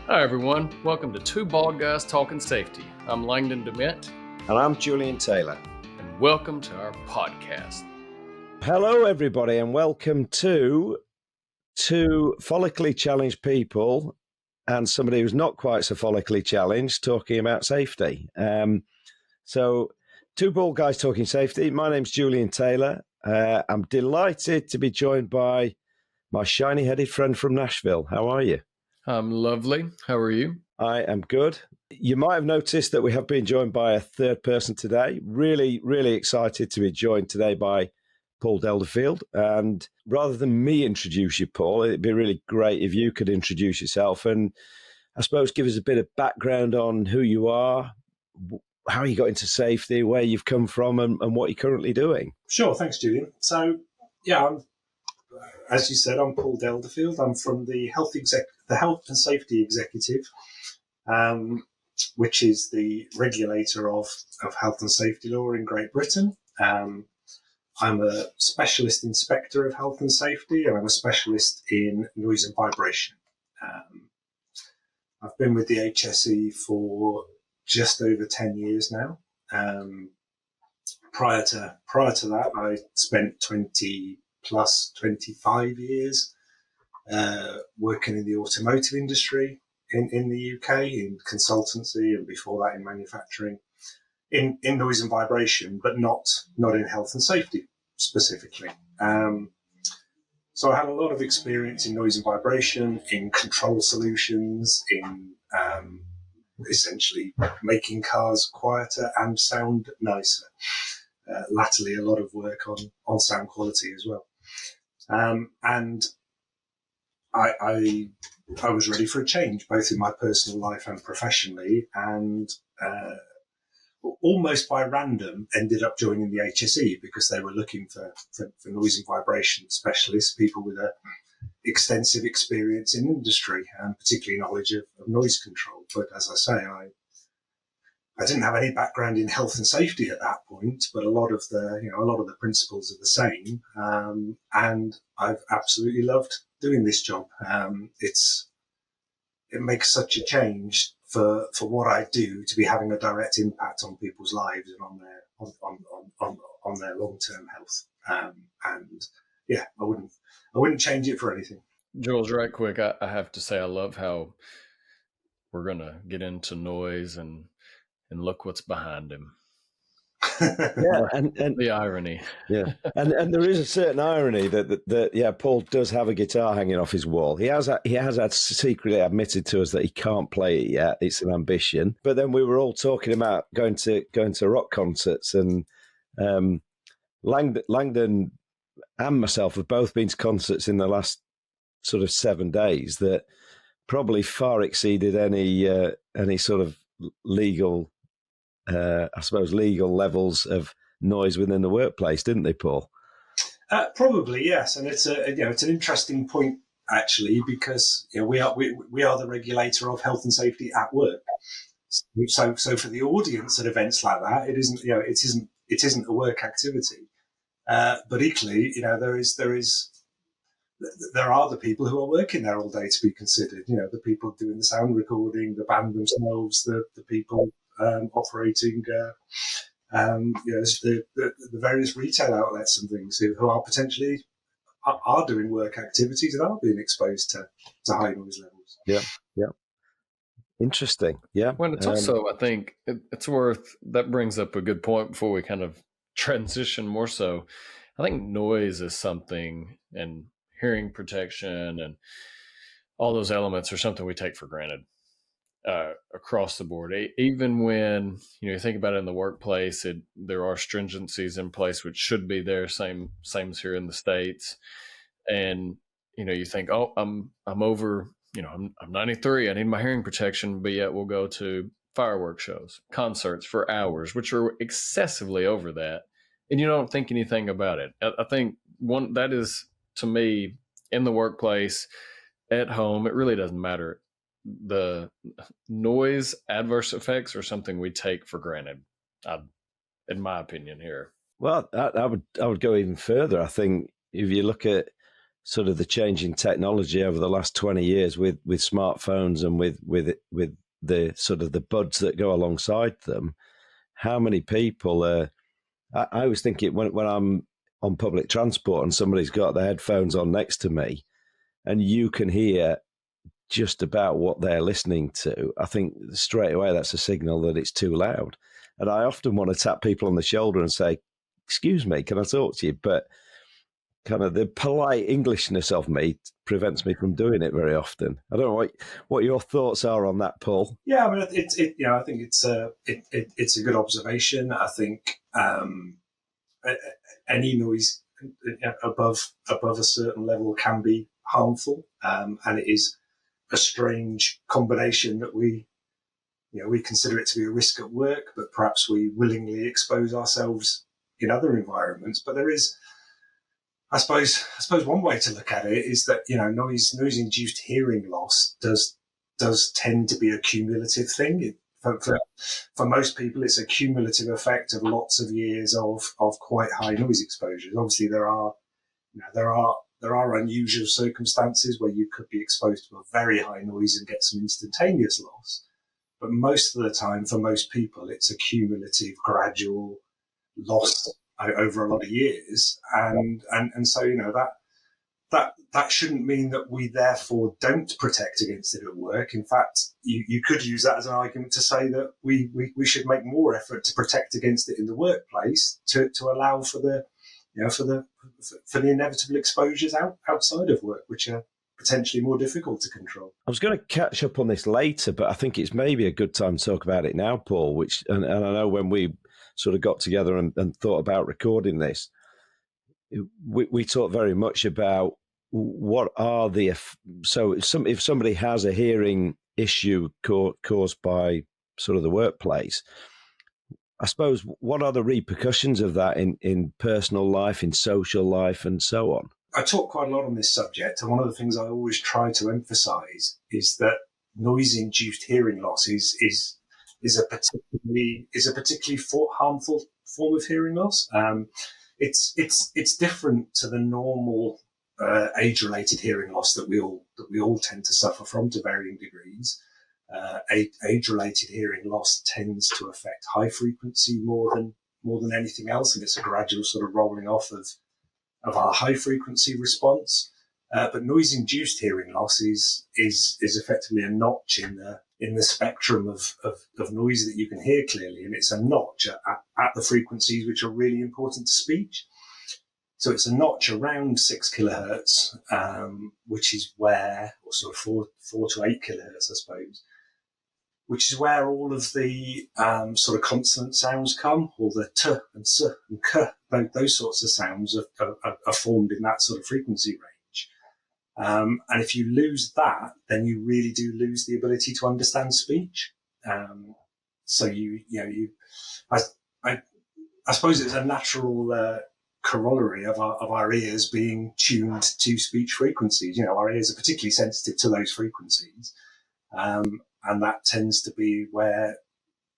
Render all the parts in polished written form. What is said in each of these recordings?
Hi, everyone. Welcome to Two Bald Guys Talking Safety. I'm Langdon DeMint. And I'm Julian Taylor. And welcome to our podcast. Hello, everybody, and welcome to two follically challenged people and somebody who's not quite so follically challenged talking about safety. So, Two Bald Guys Talking Safety. My name's Julian Taylor. I'm delighted to be joined by my shiny-headed friend from Nashville. How are you? I'm lovely. How are you? I am good. You might have noticed that we have been joined by a third person today. Really, really excited to be joined today by Paul Delderfield. And rather than me introduce you, Paul, it'd be really great if you could introduce yourself and I suppose give us a bit of background on who you are, how you got into safety, where you've come from and what you're currently doing. Sure, thanks, Julian. So, as you said, I'm Paul Delderfield. I'm from the Health and Safety Executive, which is the regulator of health and safety law in Great Britain. I'm a specialist inspector of health and safety, and I'm a specialist in noise and vibration. I've been with the HSE for just over 10 years now. Prior to that, I spent 25 years working in the automotive industry in the UK, in consultancy, and before that in manufacturing, in noise and vibration, but not in health and safety specifically. So I had a lot of experience in noise and vibration, in control solutions, in essentially making cars quieter and sound nicer. Latterly, a lot of work on sound quality as well. And I was ready for a change, both in my personal life and professionally, and almost by random ended up joining the HSE because they were looking for noise and vibration specialists, people with a extensive experience in industry and particularly knowledge of noise control. But as I say, I didn't have any background in health and safety at that point, but a lot of the principles are the same. And I've absolutely loved doing this job. It makes such a change for what I do to be having a direct impact on people's lives and on their long-term health. And yeah, I wouldn't change it for anything. Jules, right quick, I have to say I love how we're going to get into noise and look what's behind him. Yeah, and the irony. Yeah, and there is a certain irony that Paul does have a guitar hanging off his wall. He has had secretly admitted to us that he can't play it yet. It's an ambition. But then we were all talking about going to rock concerts, and Langdon and myself have both been to concerts in the last sort of 7 days that probably far exceeded any sort of legal levels of noise within the workplace, didn't they, Paul? Probably, yes. And it's it's an interesting point actually, because we are the regulator of health and safety at work. So for the audience at events like that, it isn't a work activity. But equally, there are the people who are working there all day to be considered. The people doing the sound recording, the band themselves, the people operating, the various retail outlets and things who are potentially are doing work activities and are being exposed to high noise levels. Yeah. Interesting. Yeah. Well, it's also, I think it's that brings up a good point before we kind of transition more so. I think noise is something, and hearing protection and all those elements are something we take for granted across the board. Even when you think about it in the workplace, there are stringencies in place which should be there, same as here in the States. And you think, oh, I'm over. I'm 93. I need my hearing protection, but yet we'll go to fireworks shows, concerts for hours, which are excessively over that, and you don't think anything about it. I think that is, to me, in the workplace, at home, it really doesn't matter. The noise adverse effects are something we take for granted, in my opinion here. Well, I would go even further. I think if you look at sort of the change in technology over the last 20 years with smartphones and with the sort of the buds that go alongside them, how many people I always think it when I'm on public transport and somebody's got their headphones on next to me and you can hear just about what they're listening to, I think straight away that's a signal that it's too loud. And I often want to tap people on the shoulder and say, excuse me, can I talk to you? But kind of the polite Englishness of me prevents me from doing it very often. I don't know what your thoughts are on that, Paul. Yeah, I mean, I think it's a good observation. I think any noise above a certain level can be harmful, and it is a strange combination that we consider it to be a risk at work, but perhaps we willingly expose ourselves in other environments. But there is, I suppose one way to look at it is that noise-induced hearing loss does tend to be a cumulative thing. For most people, it's a cumulative effect of lots of years of quite high noise exposures. Obviously, there are unusual circumstances where you could be exposed to a very high noise and get some instantaneous loss. But most of the time, for most people, it's a cumulative, gradual loss over a lot of years, and so that shouldn't mean that we therefore don't protect against it at work. In fact, you could use that as an argument to say that we should make more effort to protect against it in the workplace to allow for the inevitable exposures outside of work, which are potentially more difficult to control. I was going to catch up on this later, but I think it's maybe a good time to talk about it now, Paul, and I know when we sort of got together and thought about recording this, we talked very much about what are if somebody has a hearing issue caused by sort of the workplace, I suppose, what are the repercussions of that in personal life, in social life, and so on? I talk quite a lot on this subject, and one of the things I always try to emphasise is that noise-induced hearing loss is a particularly harmful form of hearing loss. It's different to the normal age-related hearing loss that we all tend to suffer from to varying degrees. Age-related hearing loss tends to affect high frequency more than anything else, and it's a gradual sort of rolling off of our high frequency response. But noise-induced hearing loss is effectively a notch in the spectrum of noise that you can hear clearly, and it's a notch at the frequencies which are really important to speech. So it's a notch around 6 kilohertz, which is where, or sort of 4 to 8 kilohertz, I suppose, which is where all of the sort of consonant sounds come, all the t and s and k, those sorts of sounds are formed in that sort of frequency range. And if you lose that, then you really do lose the ability to understand speech. So I suppose it's a natural corollary of our ears being tuned to speech frequencies. Our ears are particularly sensitive to those frequencies. And that tends to be where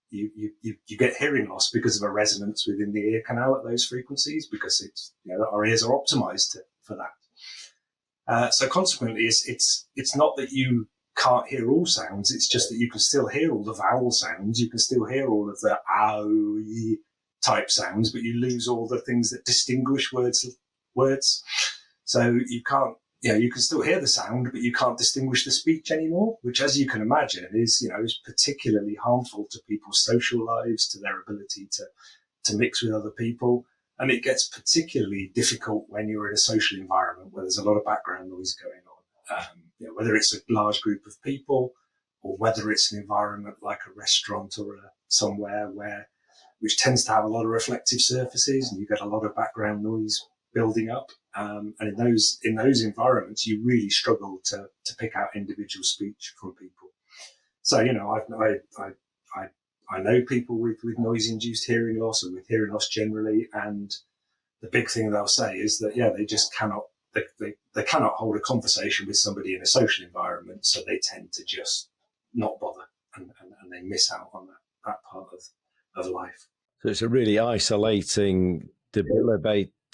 you get hearing loss because of a resonance within the ear canal at those frequencies, because it's our ears are optimized for that. So consequently, it's not that you can't hear all sounds; it's just that you can still hear all the vowel sounds, you can still hear all of the ow type sounds, but you lose all the things that distinguish words. So you can't. You can still hear the sound, but you can't distinguish the speech anymore, which, as you can imagine, is particularly harmful to people's social lives, to their ability to mix with other people. And it gets particularly difficult when you're in a social environment where there's a lot of background noise going on. Whether it's a large group of people or whether it's an environment like a restaurant or somewhere which tends to have a lot of reflective surfaces and you get a lot of background noise building up. And in those environments, you really struggle to pick out individual speech from people. So, I know people with noise-induced hearing loss or with hearing loss generally, and the big thing they'll say is that they just cannot they cannot hold a conversation with somebody in a social environment, so they tend to just not bother and they miss out on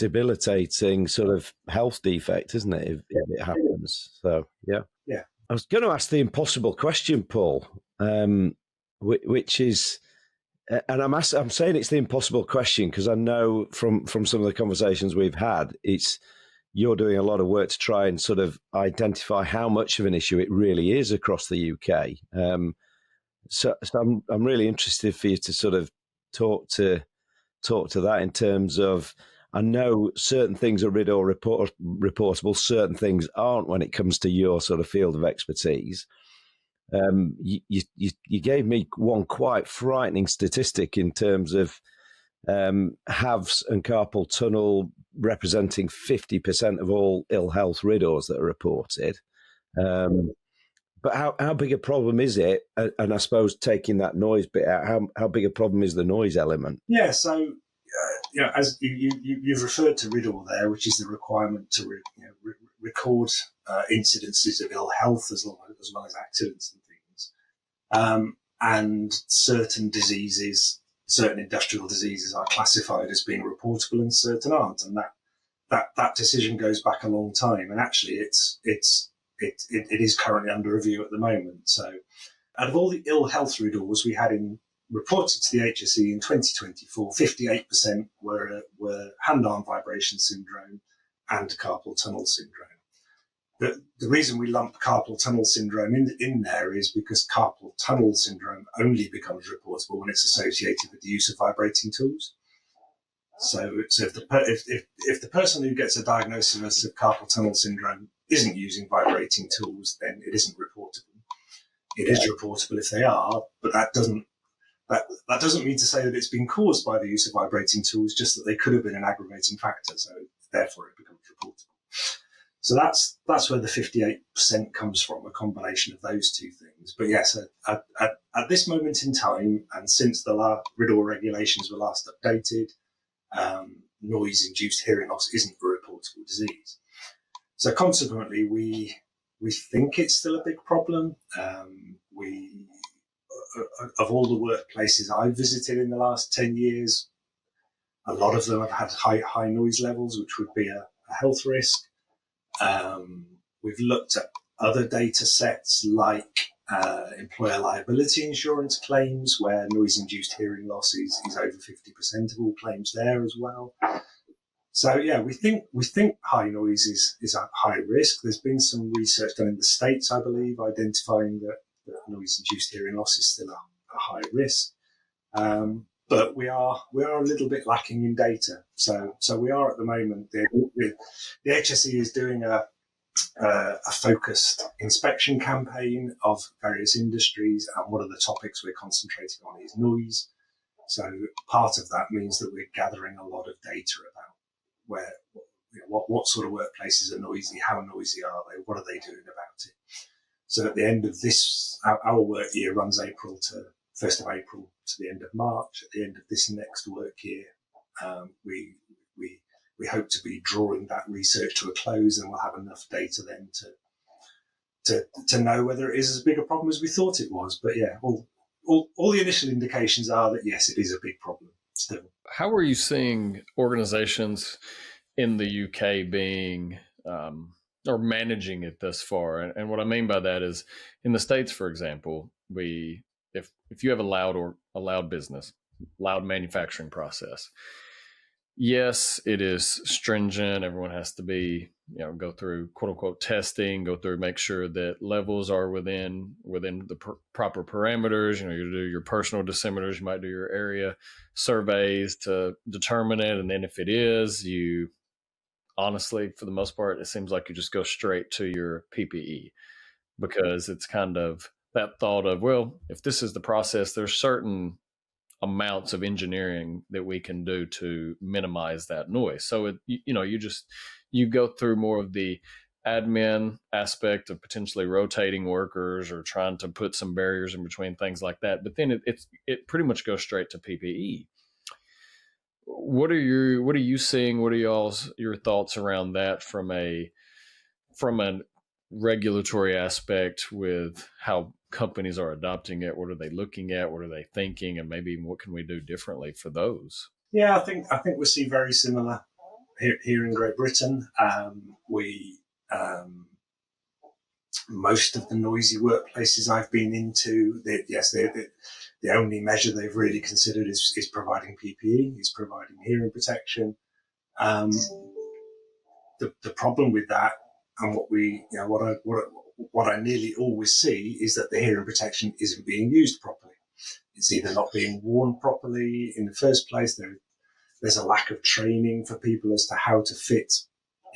debilitating sort of health defect, isn't it, if it happens? So, yeah. Yeah. I was going to ask the impossible question, Paul, which is, and I'm saying it's the impossible question because I know from some of the conversations we've had, you're doing a lot of work to try and sort of identify how much of an issue it really is across the UK. So I'm really interested for you to sort of talk to that in terms of, I know certain things are reportable, certain things aren't when it comes to your sort of field of expertise. You gave me one quite frightening statistic in terms of halves and carpal tunnel representing 50% of all ill health riddles that are reported. But how big a problem is it? And I suppose taking that noise bit out, how big a problem is the noise element? Yeah, so as you've referred to riddle there, which is the requirement to record incidences of ill health as well as accidents and things, and certain diseases, certain industrial diseases are classified as being reportable and certain aren't, and that decision goes back a long time, and actually it is currently under review at the moment. So out of all the ill health riddles we had reported to the HSE in 2024, 58% were hand-arm vibration syndrome and carpal tunnel syndrome. The reason we lump carpal tunnel syndrome in there is because carpal tunnel syndrome only becomes reportable when it's associated with the use of vibrating tools. So if the person who gets a diagnosis of carpal tunnel syndrome isn't using vibrating tools, then it isn't reportable. It is reportable if they are, but that doesn't mean to say that it's been caused by the use of vibrating tools, just that they could have been an aggravating factor, so therefore it becomes reportable. So that's where the 58% comes from, a combination of those two things. But yes, at this moment in time, and since the riddle regulations were last updated, noise-induced hearing loss isn't a reportable disease. So consequently, we think it's still a big problem. Of all the workplaces I've visited in the last 10 years, a lot of them have had high noise levels, which would be a health risk. We've looked at other data sets like employer liability insurance claims, where noise-induced hearing loss is over 50% of all claims there as well. So yeah, we think high noise is a high risk. There's been some research done in the States, I believe, identifying that noise-induced hearing loss is still a high risk. But we are a little bit lacking in data. So we are at the moment. The HSE is doing a focused inspection campaign of various industries, and one of the topics we're concentrating on is noise. So part of that means that we're gathering a lot of data about what sort of workplaces are noisy, how noisy are they, what are they doing about it. So at the end of this, our work year runs April to 1st of April to the end of March. At the end of this next work year, we hope to be drawing that research to a close, and we'll have enough data then to know whether it is as big a problem as we thought it was. But yeah, all the initial indications are that yes, it is a big problem still. How are you seeing organizations in the UK being or managing it thus far? And what I mean by that is, in the States, for example, if you have a loud business, loud manufacturing process, yes, it is stringent. Everyone has to be, go through quote unquote testing, make sure that levels are within the proper parameters. You do your personal dosimeters, you might do your area surveys to determine it. And then if it is, you honestly, for the most part, it seems like you just go straight to your PPE, because it's kind of that thought of, well, if this is the process, there's certain amounts of engineering that we can do to minimize that noise. So you go through more of the admin aspect of potentially rotating workers or trying to put some barriers in between, things like that. But then it pretty much goes straight to PPE. What are you seeing? What are your thoughts around that from a regulatory aspect, with how companies are adopting it? What are they looking at? What are they thinking? And maybe what can we do differently for those? Yeah, I think we see very similar here in Great Britain, most of the noisy workplaces I've been into, the only measure they've really considered is providing PPE, is providing hearing protection. The problem with that, and what I nearly always see, is that the hearing protection isn't being used properly. It's either not being worn properly in the first place. There's a lack of training for people as to how to fit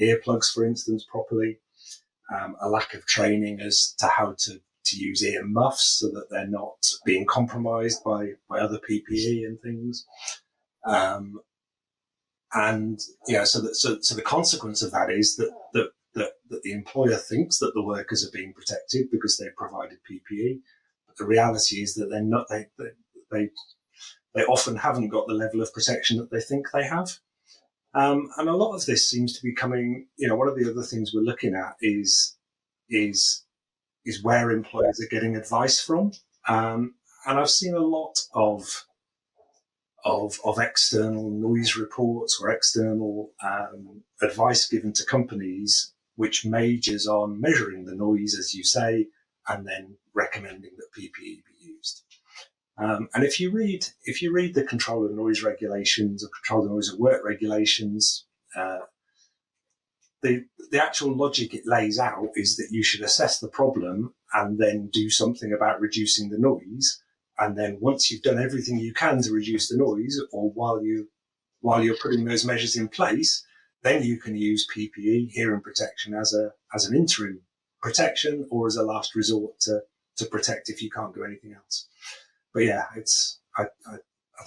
earplugs, for instance, properly. A lack of training as to how to use ear muffs so that they're not being compromised by other PPE and things. So the consequence of that is that the employer thinks that the workers are being protected because they've provided PPE. But the reality is that they're not. They often haven't got the level of protection that they think they have. And a lot of this seems to be coming. One of the other things we're looking at is where employers are getting advice from. And I've seen a lot of external noise reports or external advice given to companies which majors on measuring the noise, as you say, and then recommending that PPE be used. And if you read the control of noise regulations or control of noise at work regulations, the actual logic it lays out is that you should assess the problem and then do something about reducing the noise. And then once you've done everything you can to reduce the noise, or while you're putting those measures in place, then you can use PPE, hearing protection, as an interim protection or as a last resort to protect if you can't do anything else. But yeah, I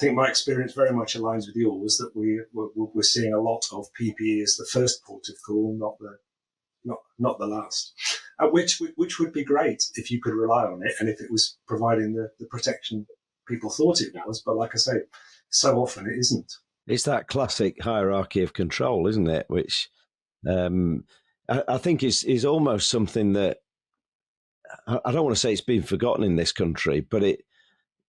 think my experience very much aligns with yours, that we're seeing a lot of PPE as the first port of call, not the last. Which would be great if you could rely on it and if it was providing the protection people thought it was. But like I say, so often it isn't. It's that classic hierarchy of control, isn't it? Which I think is almost something that I don't want to say it's been forgotten in this country, but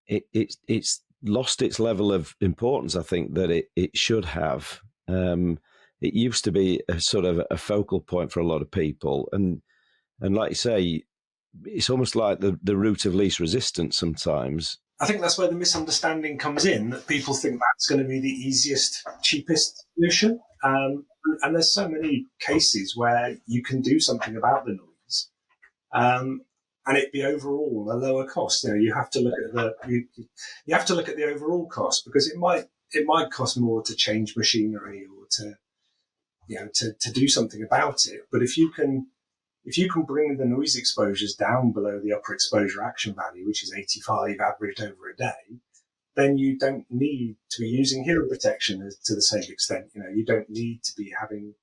it's lost its level of importance, I think, that it should have. It used to be a sort of a focal point for a lot of people. And like you say, it's almost like the route of least resistance sometimes. I think that's where the misunderstanding comes in, that people think that's going to be the easiest, cheapest solution. And there's so many cases where you can do something about the noise, and it be overall a lower cost. You have to look at you have to look at the overall cost, because it might cost more to change machinery or to do something about it. But if you can bring the noise exposures down below the upper exposure action value, which is 85 averaged over a day, then you don't need to be using hearing protection to the same extent. You don't need to be having,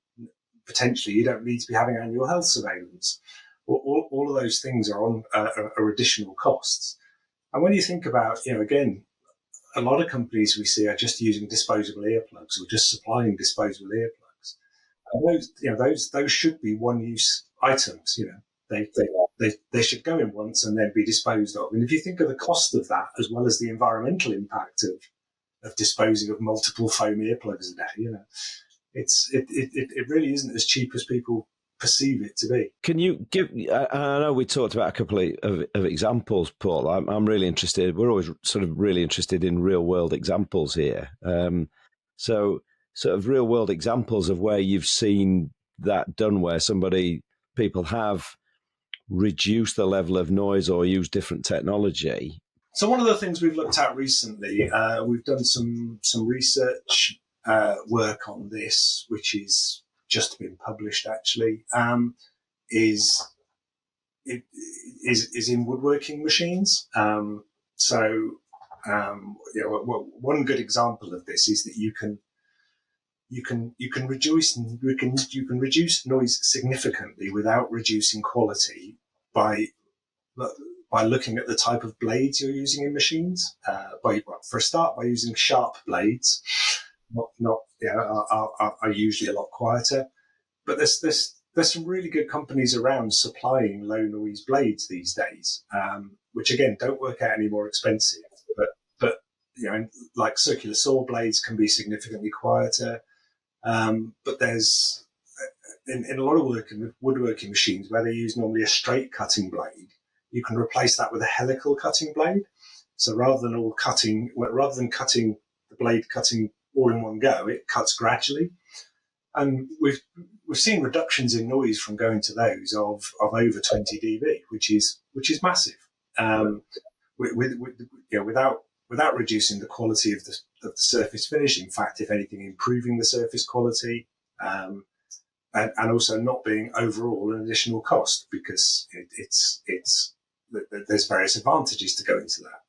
potentially, you don't need to be having annual health surveillance. All of those things are additional costs. And when you think about, again, a lot of companies we see are just using disposable earplugs or just supplying disposable earplugs. And those should be one-use items. They should go in once and then be disposed of. And if you think of the cost of that, as well as the environmental impact of disposing of multiple foam earplugs a day, it really isn't as cheap as people perceive it to be. Can you give? I know we talked about a couple of examples, Paul. I'm really interested. We're always sort of really interested in real world examples here. So sort of real world examples of where you've seen that done, where people have reduced the level of noise or used different technology. So one of the things we've looked at recently, we've done some research work on this, which is just been published actually, is in woodworking machines. One good example of this is that you can reduce noise significantly without reducing quality by looking at the type of blades you're using in machines. For a start, by using sharp blades, are usually a lot quieter. But there's some really good companies around supplying low noise blades these days, which again don't work out any more expensive. But like circular saw blades can be significantly quieter. But there's in a lot of working with woodworking machines where they use normally a straight cutting blade, you can replace that with a helical cutting blade. So rather than cutting the blade cutting all in one go, it cuts gradually. And we've seen reductions in noise from going to those of over 20 dB, which is massive. Without reducing the quality of the surface finish. In fact, if anything, improving the surface quality, and also not being overall an additional cost, because there's various advantages to go into that.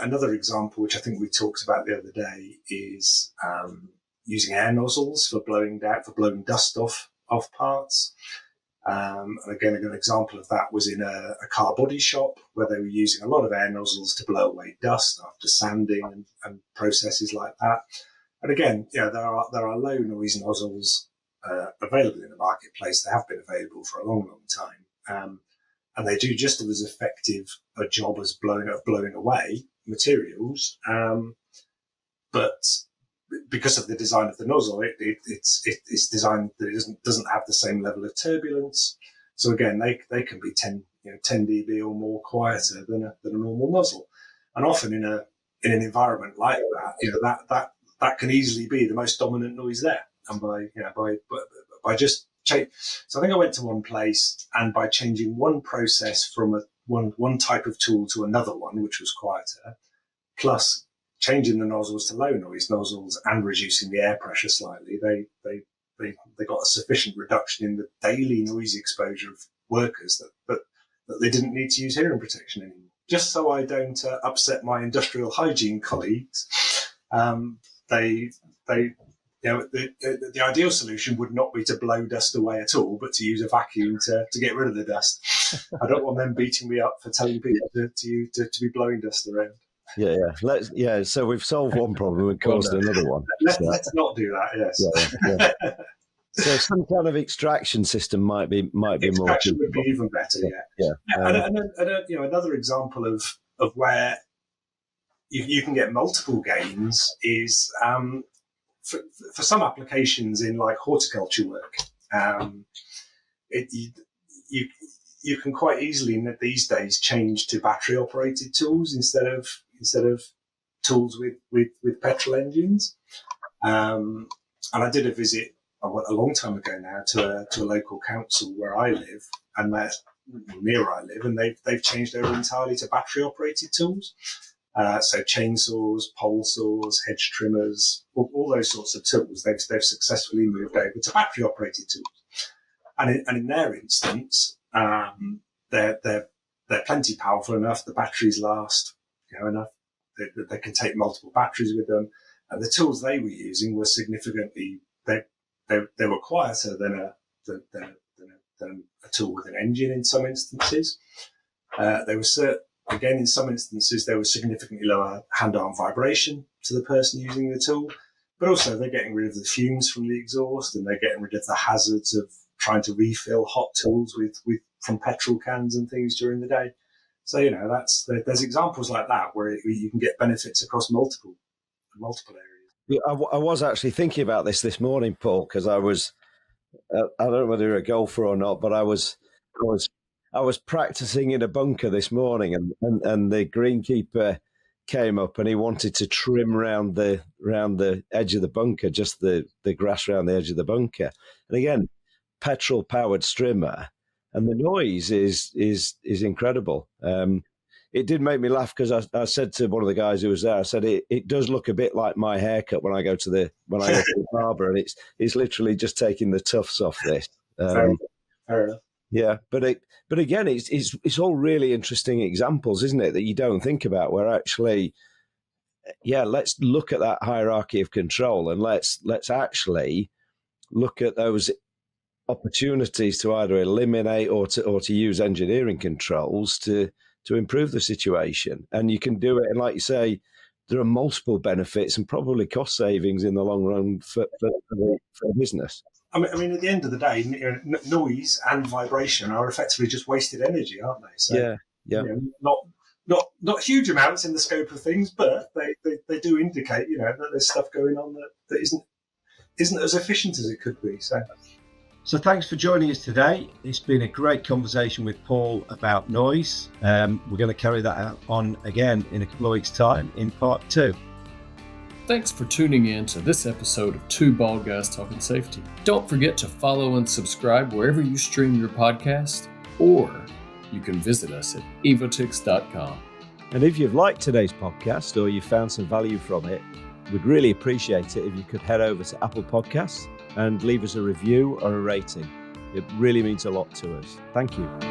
Another example, which I think we talked about the other day, is using air nozzles for blowing dust off parts. And again, a good example of that was in a car body shop where they were using a lot of air nozzles to blow away dust after sanding and processes like that. And again, there are low noise nozzles available in the marketplace. They have been available for a long, long time. And they do just as effective a job as blowing away materials. But because of the design of the nozzle, it's designed that it doesn't have the same level of turbulence. So again, they can be 10 dB or more quieter than a normal nozzle. And often in an environment like that, that can easily be the most dominant noise there. And by just change. So I think I went to one place, and by changing one process from one type of tool to another one, which was quieter, plus changing the nozzles to low noise nozzles and reducing the air pressure slightly, they got a sufficient reduction in the daily noise exposure of workers that they didn't need to use hearing protection anymore. Just so I don't upset my industrial hygiene colleagues, the ideal solution would not be to blow dust away at all, but to use a vacuum to get rid of the dust. I don't want them beating me up for telling people to be blowing dust around. So we've solved one problem and caused another one. Let's not do that. Yes. So some kind of extraction system might be more. Extraction would be even better. Another example of where you can get multiple gains is for some applications in like horticulture work. You can quite easily these days change to battery operated tools instead of tools with petrol engines. And I did a visit a long time ago now to a local council where I live, and near where I live, and they've changed over entirely to battery operated tools. So chainsaws, pole saws, hedge trimmers, all those sorts of tools, they've successfully moved over to battery operated tools. And in their instance, they're plenty powerful enough. The batteries last enough. They can take multiple batteries with them. And the tools they were using were significantly, they were quieter than a tool with an engine in some instances. They were again, in some instances, there was significantly lower hand-arm vibration to the person using the tool, but also they're getting rid of the fumes from the exhaust, and they're getting rid of the hazards of trying to refill hot tools from petrol cans and things during the day. So there's examples like that where you can get benefits across multiple areas. Yeah, I was actually thinking about this morning, Paul, because I don't know whether you're a golfer or not, but I was practicing in a bunker this morning, and the greenkeeper came up and he wanted to trim round the edge of the bunker, just the grass around the edge of the bunker. And again, petrol powered strimmer, and the noise is incredible. It did make me laugh because I said to one of the guys who was there, I said it does look a bit like my haircut when I go to the barber, and it's literally just taking the tufts off this. Fair enough. Yeah, but again, it's all really interesting examples, isn't it, that you don't think about, where actually, let's look at that hierarchy of control, and let's actually look at those opportunities to either eliminate or to use engineering controls to improve the situation. And you can do it, and like you say, there are multiple benefits and probably cost savings in the long run for the business. I mean, at the end of the day, noise and vibration are effectively just wasted energy, aren't they? So, not huge amounts in the scope of things, but they do indicate, that there's stuff going on that isn't as efficient as it could be. So thanks for joining us today. It's been a great conversation with Paul about noise. We're going to carry that on again in a couple of weeks' time in part 2. Thanks for tuning in to this episode of Two Bald Guys Talking Safety. Don't forget to follow and subscribe wherever you stream your podcast, or you can visit us at evotix.com. And if you've liked today's podcast or you found some value from it, we'd really appreciate it if you could head over to Apple Podcasts and leave us a review or a rating. It really means a lot to us. Thank you.